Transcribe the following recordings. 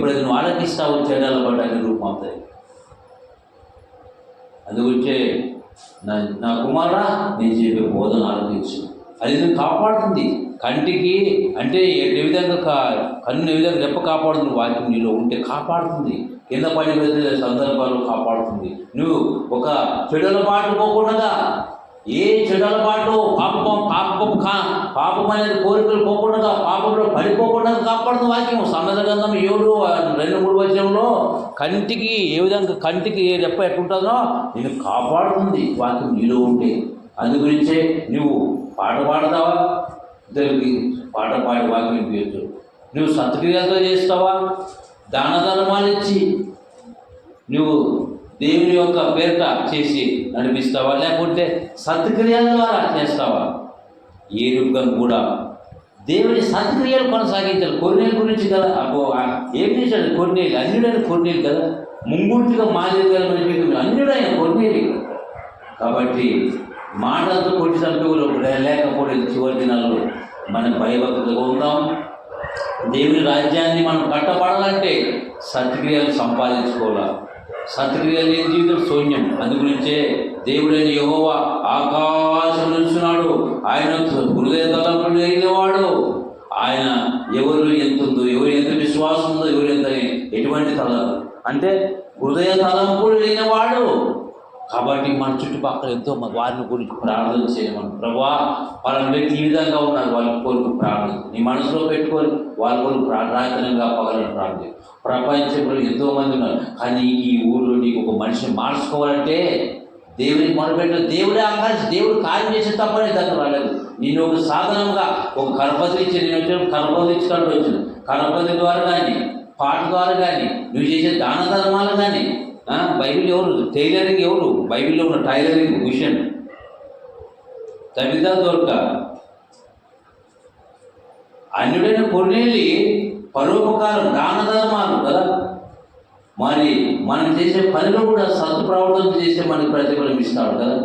ఎప్పుడైతే నువ్వు ఆలకిస్తావో చెడ్డల పడ్డానికి రూపం అవుతాయి. అందుగురించే నా కుమారా నేను చెప్పే బోధన ఆలోచించు. అది నేను కాపాడుతుంది. కంటికి అంటే ఏ విధంగా కన్ను ఏ విధంగా రెప్ప కాపాడుతుంది, వాక్యం నీలో ఉంటే కాపాడుతుంది. కింద పడి వెళ్ళే సందర్భాలు కాపాడుతుంది. నువ్వు ఒక చెడుల బాటు పోకుండా, ఏ చెడుల బాటు పాపం అనేది కోరికలు పోకుండా, పాపంలో పడిపోకుండా కాపాడుతుంది వాక్యం. సామెతల గ్రంథం 7:2-3 వచనంలో కంటికి ఏ విధంగా కంటికి రెప్ప ఎట్లుంటుందో నేను కాపాడుతుంది వాక్యం నీలో ఉంటే. అందు గురించే నువ్వు పాట పాడతావా, ఇద్దరికి పాట పాడి వాక్యం వినిపించు. నువ్వు సత్క్రియలతో చేస్తావా, దాన ధర్మాలు ఇచ్చి నువ్వు దేవుని యొక్క పేరిట చేసి నడిపిస్తావా, లేకుంటే సత్క్రియల ద్వారా చేస్తావా? ఏ రూపం కూడా దేవుని సత్క్రియలు కొనసాగించాలి. కొన్నేళ్ళ గురించి కదా ఏం చేశాడు? కొన్నేళ్ళు అన్యుడైన కొన్నేళ్ళు కదా, ముంగుర్తిగా మాదిరిగా అన్యుడైన కొన్నేళ్ళు. కాబట్టి మాటలతో కొట్టి చంపేవాళ్ళు లేకపోతే చివరి దినాల్లో మనం భయభక్తులుగా ఉందాం. దేవుని రాజ్యాన్ని మనం కట్టబడాలంటే సత్క్రియలు సంపాదించుకోవాలి. సత్క్రియలు లేని జీవితం శూన్యం. అందుగురించే దేవుడైన యెహోవా ఆకాశం నిలుచున్నాడు. ఆయన హృదయ తలంపులు లేనివాడు. ఆయన ఎవరు ఎంత ఉందో, ఎవరు ఎంత విశ్వాసం ఉందో, ఎవరు ఎంత ఎటువంటి అంటే హృదయ తలంపులు లేనివాడు. కాబట్టి మన చుట్టుపక్కల ఎంతో వారిని గురించి ప్రార్థన చేయమని. ప్రభువా వాళ్ళ వ్యక్తి ఈ విధంగా ఉన్నారు, వాళ్ళ కొరకు ప్రార్థన నీ మనసులో పెట్టుకొని వాళ్ళ కొరకు ప్రార్థనగా పగలని ప్రార్థన. ప్రపంచంలో ఎంతోమంది ఉన్నారు, కానీ ఈ ఊళ్ళో నీకు ఒక మనిషిని మార్చుకోవాలంటే దేవునికి మొదలుపెట్టాలి. దేవుడే ఆకాశం, దేవుడు కార్యం చేసే తప్పని దగ్గర రాలేదు. నేను ఒక సాధనంగా ఒక కరపతి ఇచ్చి నేను వచ్చిన కరపతి ఇచ్చినట్టు వచ్చిన కరపతి ద్వారా కానీ, పాట ద్వారా కానీ, నువ్వు చేసే దాన ధర్మాలు కానీ. బైబిల్ ఎవరు? టైలరింగ్ ఎవరు? బైబిల్లో ఉన్న టైలరింగ్ మిషన్ తబితా దొరక అన్యుడైన కొన్నేళ్ళి పరోపకారం, దాన ధర్మాలు కదా. మరి మనం చేసే పనిలో కూడా సత్ప్రవర్తన చేసే మనకి ప్రతిఫలం ఇస్తాడు కదా.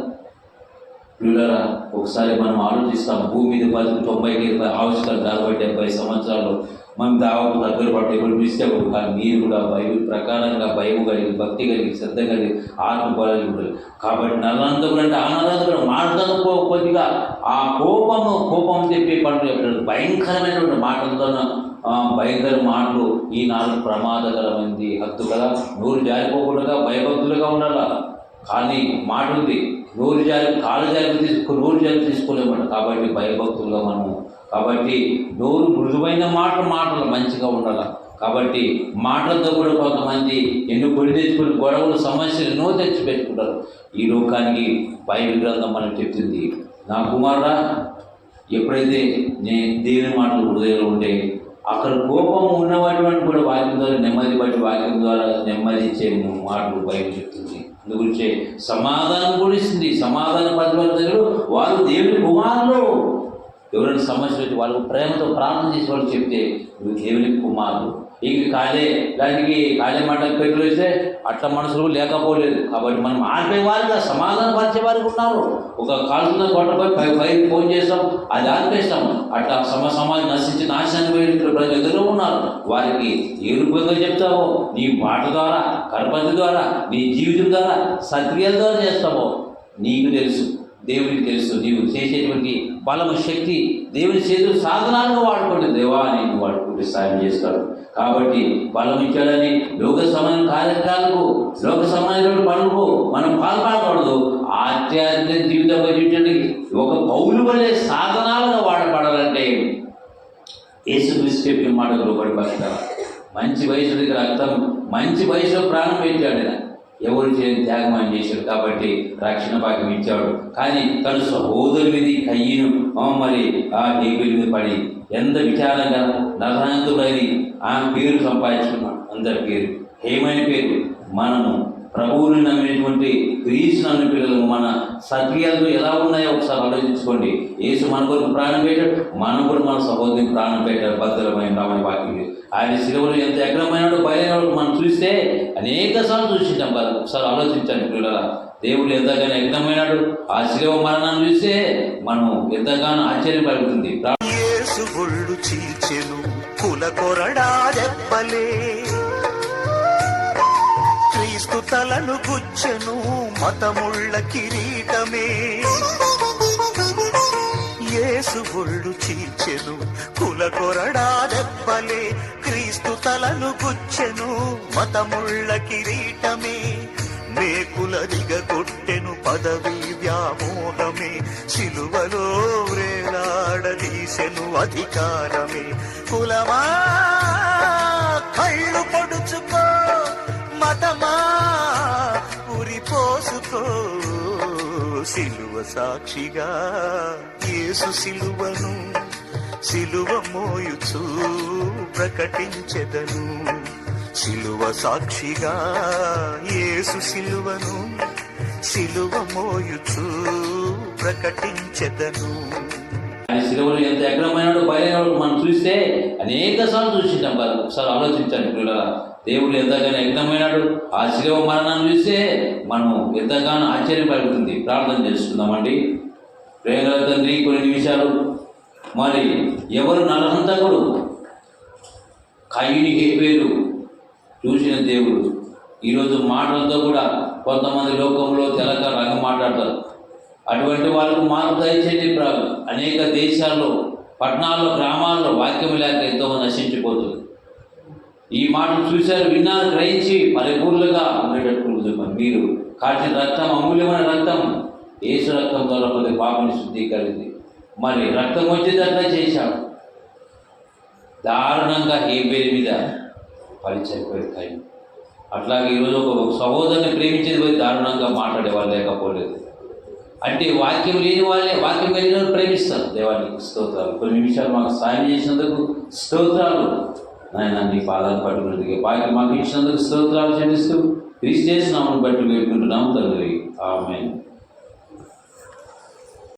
పిల్లరా ఒకసారి మనం ఆలోచిస్తాం, భూమి మీద 90కి ఆవిష్కరణ 60-70 సంవత్సరాలు మనం దాదాపు దగ్గర పట్టి ఎవరు పిలిస్తే కానీ మీరు కూడా బైబిల్ ప్రకారంగా భయం కలిగి, భక్తి కలిగి, శ్రద్ధ కలిగి, ఆత్మ బలాలు ఉంటుంది. కాబట్టి నల్లంతకుడు అంటే ఆనందంగా మాటలు కొద్దిగా ఆ కోపం చెప్పే పనులు భయంకరమైనటువంటి మాటలతో భయంకర మాటలు ఈ 4 ప్రమాదకరమైంది. హద్దు కదా, నోరు జారిపోకుండా భయభక్తులుగా ఉండాలా. కానీ మాట ఉంది, నోరు జారి తీసుకోలేమంట. కాబట్టి భయభక్తులుగా మనము. కాబట్టి నోరు మృదువైన మాటలు మంచిగా ఉండాలి. కాబట్టి మాటలతో కూడా కొంతమంది ఎన్నో కొని తెచ్చుకుని గొడవలు, సమస్యలు ఎన్నో తెచ్చి పెట్టుకుంటారు. ఈ లోకానికి బైబిల్ గ్రంథం మనం చెప్తుంది, నా కుమారుడా ఎప్పుడైతే దేవుని మాటలు హృదయంలో ఉంటే అక్కడ కోపం ఉన్నటువంటి కూడా వాక్యం ద్వారా నెమ్మది బట్టి, వాక్యం ద్వారా నెమ్మది ఇచ్చే మాటలు బైబిల్ చెప్తుంది. అందుగురించే సమాధానం కూడా ఇస్తుంది. సమాధాన పరచబడిన వారు దేవుని కుమారులు. ఎవరైనా సమస్య వచ్చి వాళ్ళకు ప్రేమతో ప్రార్థన చేసే వాళ్ళు చెప్తే నువ్వు దేవుని కుమారులు. ఇంక దానికి కాలే మాటలు పెట్టులు వేస్తే అట్లా మనసులు లేకపోలేదు. కాబట్టి మనం ఆర్పేవారుగా సమాధానం పరిచేవారికి ఉన్నారు. ఒక కాలుతున్న కొట్టపై ఫోన్ చేస్తాం, అది ఆర్పేస్తాం. అట్లా సమాజం నశించి నాశనానికి పోయిన ప్రజలు ఎదురు ఉన్నారు. వారికి ఏ రూపంగా చెప్తావో, నీ మాట ద్వారా, కర్పతి ద్వారా, నీ జీవితం ద్వారా, సత్క్రియల ద్వారా చేస్తావో నీకు తెలుసు, దేవుడికి తెలుసు. నీవు చేసేటువంటి బలము, శక్తి దేవుని చేతులు సాధనాలుగా వాడుకోండి. దేవా నేను వాడుకుంటే సాయం చేస్తాడు. కాబట్టి బలం ఇచ్చాడని లోక సమాన కార్యక్రమాలకు, లోక సమానమైన పనులకు మనం పాల్పడకూడదు. ఆధ్యాత్మిక జీవితంగా జీవించడానికి ఒక పౌలు వలె సాధనాలుగా వాడబడాలంటే యేసుక్రీస్తు చెప్పిన మాటలు లోబడి బతకాలి. మంచి వయసుడికి రక్తం, మంచి వయసులో ప్రాణం పెట్టాడు. ఎవరు చేయని త్యాగం ఆయన చేశాడు. కాబట్టి రక్షణ భాగ్యం ఇచ్చాడు. కానీ తన సహోదరు మీద కయ్యను మరి ఆ హేబెలు మీద పడి ఎంత విచారంగా నరహంతుడని ఆ పేరు సంపాదించుకున్నాడు. అందరి పేరు హేమైన పేరు. మనము ప్రభువుని నమ్మినటువంటి క్రీస్తు నమ్మిన పిల్లలు మన సత్క్రియలు ఎలా ఉన్నాయో ఒకసారి ఆలోచించుకోండి. యేసు మన కొరకు ప్రాణం పెట్టాడు, మనం కూడా మన సహోదరుని ప్రాణం పెట్టాడు. భద్రమైన రామని వాక్యం. ఆయన శిలువలో ఎంత ఎగ్రమైనాడో బయలుదేరాడు మనం చూస్తే అనేక సార్లు చూసింటాం కదా. ఒకసారి ఆలోచించండి పిల్లల, దేవుడు ఎంతగానో యజ్ఞమైనాడు. ఆ శిలువ మరణాన్ని చూస్తే మనం ఎంతగానో ఆశ్చర్యం కలుగుతుంది. యేసు ఒళ్ళు చీల్చెను కుల కొరడా దెబ్బలే తలను గుచ్చెను మతముళ్ళ కిరీటమే, యేసు ఒళ్ళు చీల్చెను కుల కొరడా దెబ్బలే. క్రీస్తు తలను గుచ్చెను మతముళ్ళ కిరీటమే, మేకుల దిగగొట్టెను పదవి వ్యామోహమే. సిలువలో వేలాడదీసెను అధికారమే. కులమా కళ్ళు పొడుచుకో, మతమా ఉరి పోసుకో. సిలువ సాక్షిగా యేసు సిలువను సిలువ మోయుచు ప్రకటించెదను. సిలువ సాక్షిగా యేసు సిలువను సిలువ మోయుచు ప్రకటించెదను. ఆయన సిలువలో ఎంత ఎగ్రమైనాడో బయలుదేరాడు మనం చూస్తే అనేక సార్లు చూసింటాం కదా. ఒకసారి ఆలోచించండి పిల్లల, దేవుడు ఎంతగానో యజ్ఞమైనాడు. ఆ శిలువ మరణాన్ని చూస్తే మనం ఎంతగానో ఆశ్చర్యం కలుగుతుంది. ప్రార్థన చేసుకుందామండి. ప్రేమల తండ్రి, కొన్ని నిమిషాలు మరి ఎవరు నరహంతకుడు కయ్యూని హేబేలు చూసిన దేవుడు ఈరోజు మాటలతో కూడా కొంతమంది లోకంలో తెలక రంగ మాట్లాడతారు. అటువంటి వాళ్ళకు మార్పు దయచేయండి ప్రభు. అనేక దేశాల్లో, పట్టణాల్లో, గ్రామాల్లో వాక్యం లేక ఎంతోమంది నశించిపోతుంది. ఈ మాటలు చూశారు, విన్నారు, గ్రహించి పరిపూర్ణంగా ఉండేటట్టు చెప్పండి. మీరు కాచిన రక్తం అమూల్యమైన రక్తం, యేసు రక్తం ద్వారా ప్రతి పాపని శుద్ధీకరింది. మరి రక్తం వచ్చేటట్లా చేశాడు. దారుణంగా హేబేలు మీద పరిచయపోయి అట్లాగే ఈరోజు ఒక సహోదరుని ప్రేమించేది పోయి దారుణంగా మాట్లాడేవాళ్ళు లేకపోలేదు. అంటే వాక్యం లేని వాళ్ళే వాక్యం కలిగిన వాళ్ళు ప్రేమిస్తారు. దేవానికి స్తోత్రాలు. కొన్ని నిమిషాలు మాకు సాయం చేసినందుకు స్తోత్రాలు నాయన. నీ పాదాలు పట్టుకున్నందుకు వాక్యం మాకు ఇచ్చినందుకు స్తోత్రాలు చెల్లిస్తూ క్రీస్తు నామమును బట్టి వేడుకుంటున్నాము తండ్రి. ఆమేన్.